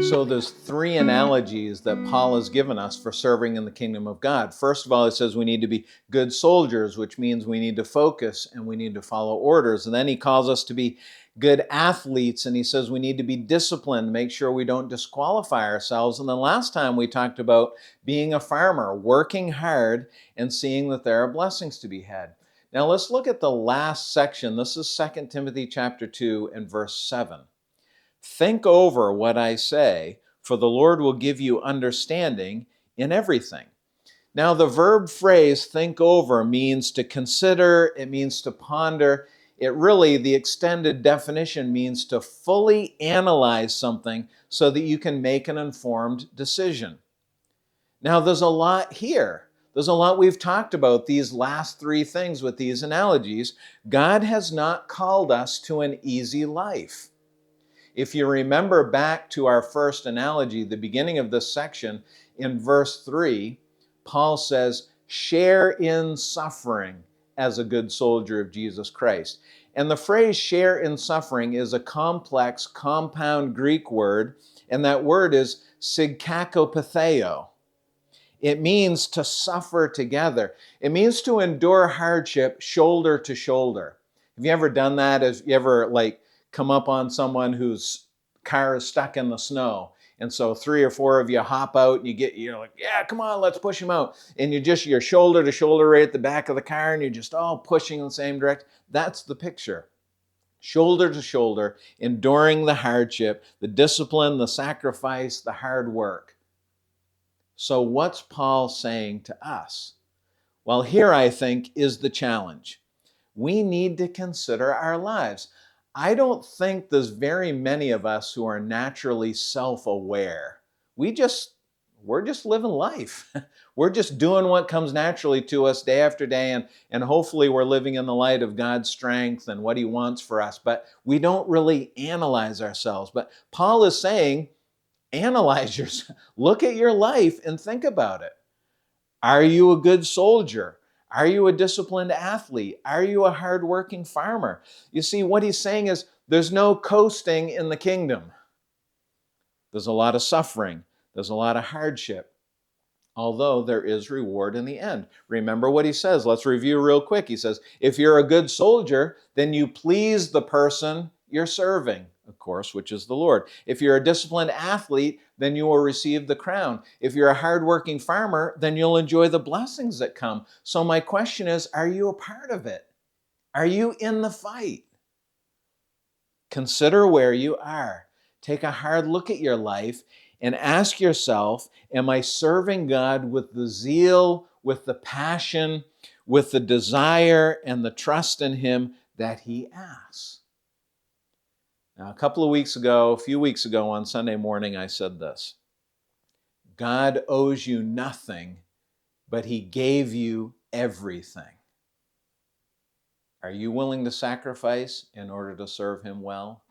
So there's three analogies that Paul has given us for serving in the kingdom of God. First of all, it says we need to be good soldiers, which means we need to focus and we need to follow orders. And then he calls us to be good athletes, and he says we need to be disciplined, make sure we don't disqualify ourselves. And then last time we talked about being a farmer, working hard and seeing that there are blessings to be had. Now let's look at the last section. This is 2 Timothy chapter 2 and verse 7. Think over what I say, for the Lord will give you understanding in everything. Now, the verb phrase think over means to consider, it means to ponder. It really, the extended definition means to fully analyze something so that you can make an informed decision. Now, there's a lot here. There's a lot we've talked about these last three things with these analogies. God has not called us to an easy life. If you remember back to our first analogy, the beginning of this section, in verse 3, Paul says, share in suffering as a good soldier of Jesus Christ. And the phrase share in suffering is a complex, compound Greek word, and that word is sigkakopatheo. It means to suffer together. It means to endure hardship shoulder to shoulder. Have you ever done that? Have you ever come up on someone whose car is stuck in the snow? And so three or four of you hop out and you're like, yeah, come on, let's push him out. And you're shoulder to shoulder right at the back of the car and you're just all pushing in the same direction. That's the picture. Shoulder to shoulder, enduring the hardship, the discipline, the sacrifice, the hard work. So what's Paul saying to us? Well, here I think is the challenge. We need to consider our lives. I don't think there's very many of us who are naturally self-aware. We're just living life. We're just doing what comes naturally to us day after day, and hopefully we're living in the light of God's strength and what He wants for us, but we don't really analyze ourselves. But Paul is saying, analyze yourself. Look at your life and think about it. Are you a good soldier? Are you a disciplined athlete? Are you a hardworking farmer? You see, what he's saying is there's no coasting in the kingdom. There's a lot of suffering. There's a lot of hardship, although there is reward in the end. Remember what he says. Let's review real quick. He says, if you're a good soldier, then you please the person you're serving, of course, which is the Lord. If you're a disciplined athlete, then you will receive the crown. If you're a hardworking farmer, then you'll enjoy the blessings that come. So my question is, are you a part of it? Are you in the fight? Consider where you are. Take a hard look at your life and ask yourself, am I serving God with the zeal, with the passion, with the desire and the trust in Him that He asks? Now, a few weeks ago on Sunday morning, I said this: God owes you nothing, but He gave you everything. Are you willing to sacrifice in order to serve Him well?